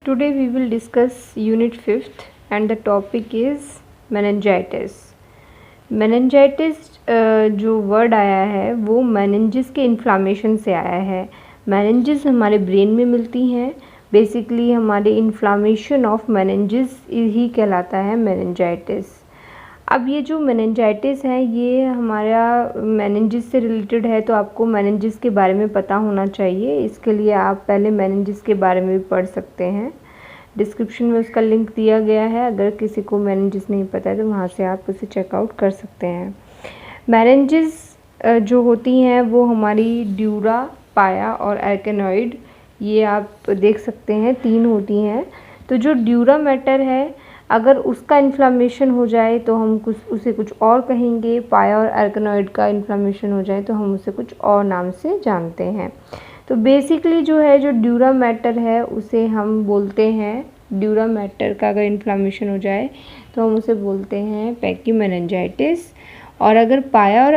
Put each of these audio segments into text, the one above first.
Today we will discuss Unit 5th and the topic is meningitis. meningitis जो word आया है वो meninges के इन्फ्लामेशन से आया है। meninges हमारे ब्रेन में मिलती हैं। बेसिकली हमारे इन्फ्लामेशन ऑफ meninges ही कहलाता है meningitis। अब ये जो meningitis है ये हमारा meninges से रिलेटेड है, तो आपको meninges के बारे में पता होना चाहिए। इसके लिए आप पहले meninges के बारे में भी पढ़ सकते हैं। डिस्क्रिप्शन में उसका लिंक दिया गया है, अगर किसी को meninges नहीं पता है तो वहाँ से आप उसे चेकआउट कर सकते हैं। meninges जो होती हैं वो हमारी ड्यूरा, पाया और एर्केनॉइड, ये आप देख सकते हैं 3 होती हैं। तो जो ड्यूरा मैटर है अगर उसका इन्फ्लामेशन हो जाए तो हम उसे कुछ और कहेंगे, पाया और एर्केनॉइड का इन्फ्लामेशन हो जाए तो हम उसे कुछ और नाम से जानते हैं। तो बेसिकली जो है जो ड्यूरा मैटर है उसे हम बोलते हैं, ड्यूरा मैटर का अगर इन्फ्लामेशन हो जाए तो हम उसे बोलते हैं पैकी मेनिंजाइटिस। और अगर पाया और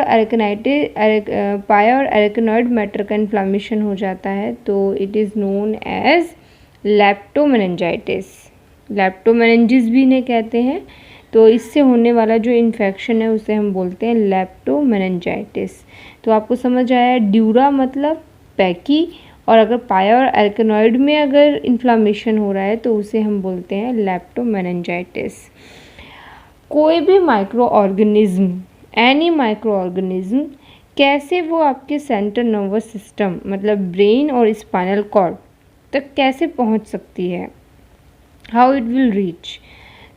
एर्केनॉइड मैटर का इन्फ्लामेशन हो जाता है तो इट इज़ नोन एज लेप्टोमेनिंजाइटिस। लेप्टोमेनिंजिस भी इन्हें कहते हैं। तो इससे होने वाला जो इन्फेक्शन है उसे हम बोलते हैं लेप्टोमेनिंजाइटिस। तो आपको समझ आया, ड्यूरा मतलब पैकी, और अगर पाया और एर्केनॉइड में अगर इन्फ्लामेशन हो रहा है तो उसे हम बोलते हैं लेप्टोमेनिंजाइटिस। कोई भी micro organism, any micro organism, कैसे वो आपके सेंट्रल नर्वस सिस्टम मतलब ब्रेन और स्पाइनल कॉर्ड तक कैसे पहुंच सकती है, हाउ इट विल रीच।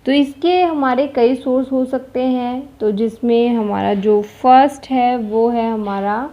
तो इसके हमारे कई सोर्स हो सकते हैं। तो जिसमें हमारा जो फर्स्ट है वो है हमारा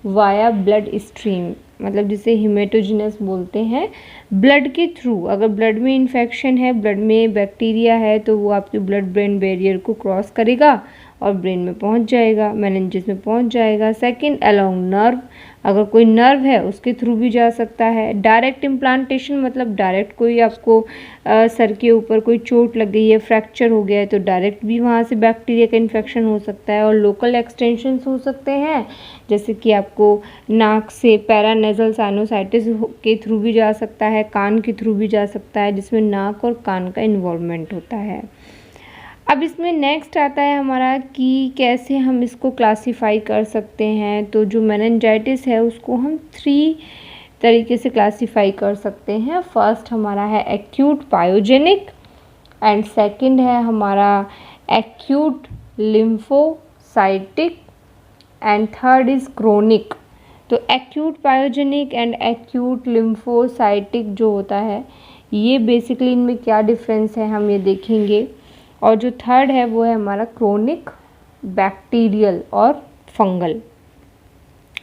वाया ब्लड स्ट्रीम, मतलब जिसे हिमेटोजिनस बोलते हैं। ब्लड के थ्रू, अगर ब्लड में इन्फेक्शन है, ब्लड में बैक्टीरिया है तो वो आपके ब्लड ब्रेन बैरियर को क्रॉस करेगा और ब्रेन में पहुंच जाएगा, मेनिंजेस में पहुंच जाएगा। सेकंड, अलोंग नर्व, अगर कोई नर्व है उसके थ्रू भी जा सकता है। डायरेक्ट इम्प्लांटेशन मतलब डायरेक्ट कोई आपको सर के ऊपर कोई चोट लग गई है, फ्रैक्चर हो गया है तो डायरेक्ट भी वहाँ से बैक्टीरिया का इन्फेक्शन हो सकता है। और लोकल एक्सटेंशंस हो सकते हैं, जैसे कि आपको नाक से पैरानेजल साइनोसाइटिस के थ्रू भी जा सकता है, कान के थ्रू भी जा सकता है, जिसमें नाक और कान का इन्वॉल्वमेंट होता है। अब इसमें नेक्स्ट आता है हमारा कि कैसे हम इसको क्लासीफाई कर सकते हैं। तो जो मेनिंजाइटिस है उसको हम 3 तरीके से क्लासीफाई कर सकते हैं। फर्स्ट हमारा है एक्यूट पायोजेनिक, एंड सेकंड है हमारा acute lymphocytic, and third is chronic. तो acute pyogenic and acute lymphocytic जो होता है ये बेसिकली इनमें क्या डिफरेंस है हम ये देखेंगे। और जो थर्ड है वो है हमारा क्रोनिक बैक्टीरियल और फंगल।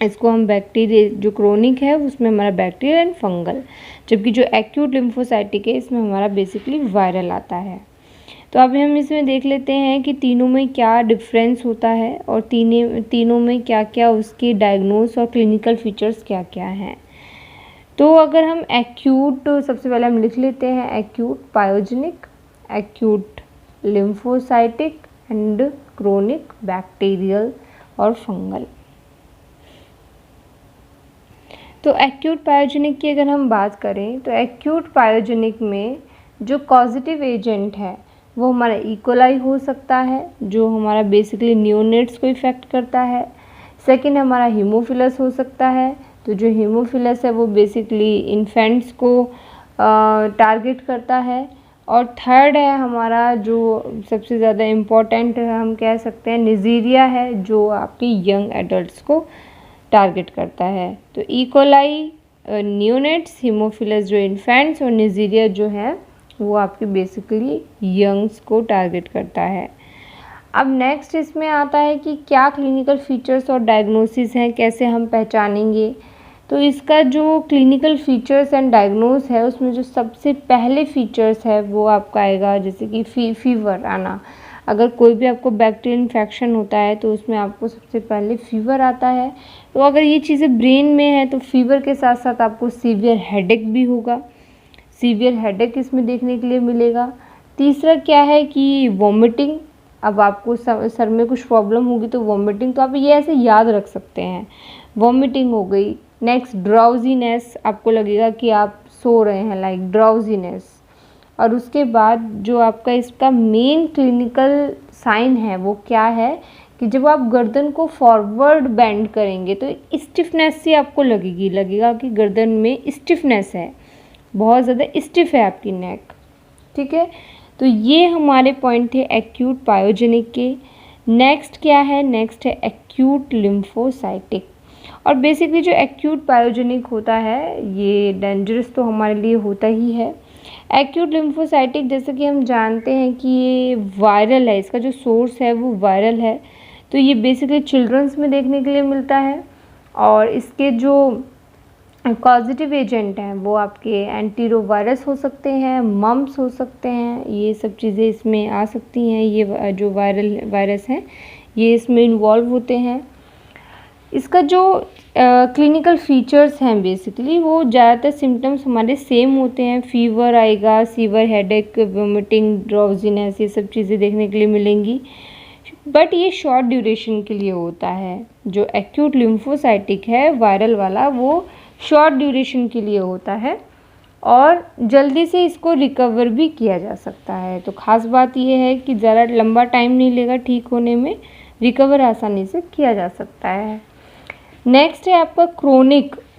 इसको हम बैक्टीरिया, जो क्रोनिक है उसमें हमारा बैक्टीरियल एंड फंगल, जबकि जो एक्यूट लिम्फोसाइटिक है इसमें हमारा बेसिकली वायरल आता है। तो अब हम इसमें देख लेते हैं कि तीनों में क्या डिफरेंस होता है और तीनों में क्या क्या उसके डायग्नोस और क्लिनिकल फीचर्स क्या क्या हैं। तो अगर हम एक्यूट, सबसे पहले हम लिख लेते हैं acute pyogenic, acute lymphocytic and chronic bacterial और फंगल। तो एक्यूट पायोजेनिक की अगर हम बात करें तो एक्यूट पायोजेनिक में जो कॉजेटिव एजेंट है वो हमारा इकोलाई हो सकता है, जो हमारा बेसिकली नियोनेट्स को इफ़ेक्ट करता है। सेकंड हमारा हीमोफिलस हो सकता है, तो जो हीमोफिलस है वो बेसिकली इन्फेंट्स को टारगेट करता है। और थर्ड है हमारा जो सबसे ज़्यादा इम्पॉर्टेंट हम कह सकते हैं निजीरिया है, जो आपकी यंग एडल्ट्स को टारगेट करता है। तो इकोलाई नियोनेट्स, हीमोफिलस जो इन्फेंट्स, और निजीरिया जो है वो आपके बेसिकली यंग्स को टारगेट करता है। अब नेक्स्ट इसमें आता है कि क्या क्लिनिकल फीचर्स और डायग्नोसिस हैं, कैसे हम पहचानेंगे। तो इसका जो क्लिनिकल फीचर्स एंड डायग्नोस है उसमें जो सबसे पहले फीचर्स है वो आपका आएगा, जैसे कि फीवर आना। अगर कोई भी आपको बैक्टीरियल इन्फेक्शन होता है तो उसमें आपको सबसे पहले फीवर आता है। तो अगर ये चीज़ें ब्रेन में है तो फीवर के साथ साथ आपको सीवियर हेडेक भी होगा, सीवियर हेडेक इसमें देखने के लिए मिलेगा। तीसरा क्या है कि वॉमिटिंग, अब आपको सर में कुछ प्रॉब्लम होगी तो वॉमिटिंग, तो आप ये ऐसे याद रख सकते हैं, वॉमिटिंग हो गई। नेक्स्ट ड्राउजीनेस, आपको लगेगा कि आप सो रहे हैं, लाइक ड्राउजीनेस। और उसके बाद जो आपका इसका मेन क्लिनिकल साइन है वो क्या है कि जब आप गर्दन को फॉरवर्ड बेंड करेंगे तो स्टिफनेस सी आपको लगेगा कि गर्दन में स्टिफनेस है, बहुत ज़्यादा स्टिफ है आपकी नेक। ठीक है, तो ये हमारे पॉइंट थे एक्यूट पायोजेनिक के। नेक्स्ट क्या है, नेक्स्ट है एक्यूट लिम्फोसाइटिक। और बेसिकली जो एक्यूट पायोजेनिक होता है ये डेंजरस तो हमारे लिए होता ही है। एक्यूट लिम्फोसाइटिक जैसे कि हम जानते हैं कि ये वायरल है, इसका जो सोर्स है वो वायरल है, तो ये बेसिकली चिल्ड्रंस में देखने के लिए मिलता है। और इसके जो कॉजेटिव एजेंट हैं वो आपके एंटीरोवायरस हो सकते हैं, मम्प्स हो सकते हैं, ये सब चीज़ें इसमें आ सकती हैं। ये जो वायरस हैं ये इसमें इन्वॉल्व होते हैं। इसका जो क्लिनिकल फीचर्स हैं बेसिकली वो ज़्यादातर सिम्टम्स हमारे सेम होते हैं। फीवर आएगा, सीवर हेडेक, वोमिटिंग, ड्राउजीनेस, ये सब चीज़ें देखने के लिए मिलेंगी, बट ये शॉर्ट ड्यूरेशन के लिए होता है। जो एक्यूट लिम्फोसाइटिक है वायरल वाला वो शॉर्ट ड्यूरेशन के लिए होता है और जल्दी से इसको रिकवर भी किया जा सकता है। तो ख़ास बात ये है कि ज़्यादा लंबा टाइम नहीं लेगा ठीक होने में, रिकवर आसानी से किया जा सकता है। नेक्स्ट है आपका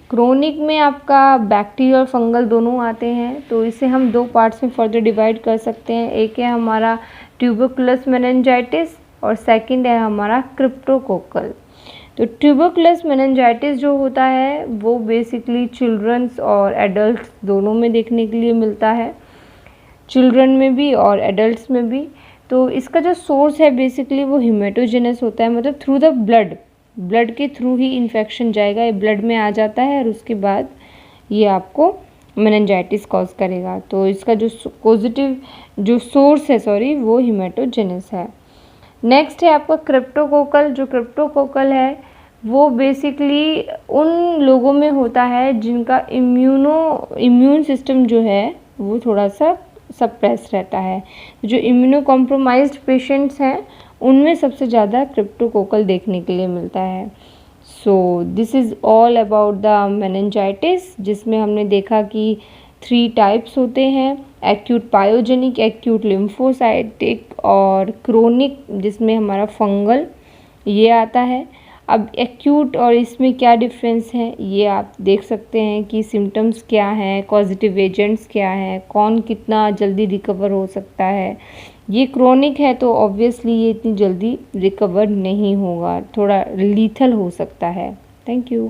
क्रोनिक में आपका बैक्टीरियल और फंगल दोनों आते हैं, तो इसे हम दो पार्ट्स में फर्दर डिवाइड कर सकते हैं। एक है हमारा ट्यूबरकुलस मेनिंजाइटिस और सेकंड है हमारा क्रिप्टोकोकल। तो ट्यूबरकुलस मेनिंजाइटिस जो होता है वो बेसिकली चिल्ड्रंस और एडल्ट्स दोनों में देखने के लिए मिलता है, चिल्ड्रन में भी और एडल्ट्स में भी। तो इसका जो सोर्स है बेसिकली वो हेमेटोजेनस होता है, मतलब थ्रू द ब्लड के थ्रू ही इन्फेक्शन जाएगा, ये ब्लड में आ जाता है और उसके बाद ये आपको मेनिंजाइटिस कॉज करेगा। तो इसका जो सोर्स है वो हेमेटोजेनस है। नेक्स्ट है आपका क्रिप्टोकोकल। जो क्रिप्टोकोकल है वो बेसिकली उन लोगों में होता है जिनका इम्यून सिस्टम जो है वो थोड़ा सा सप्रेस रहता है। जो इम्यूनो कॉम्प्रोमाइज्ड पेशेंट्स हैं उनमें सबसे ज़्यादा क्रिप्टोकोकल देखने के लिए मिलता है। So this is all about the meningitis, जिसमें हमने देखा कि 3 टाइप्स होते हैं, एक्यूट पायोजेनिक, एक्यूट लिम्फोसाइटिक और क्रोनिक जिसमें हमारा फंगल ये आता है। अब एक्यूट और इसमें क्या डिफरेंस है ये आप देख सकते हैं कि सिम्टम्स क्या हैं, कॉजेटिव एजेंट्स क्या हैं, कौन कितना जल्दी रिकवर हो सकता है। ये क्रोनिक है तो ऑब्वियसली ये इतनी जल्दी रिकवर नहीं होगा, थोड़ा लीथल हो सकता है। Thank you.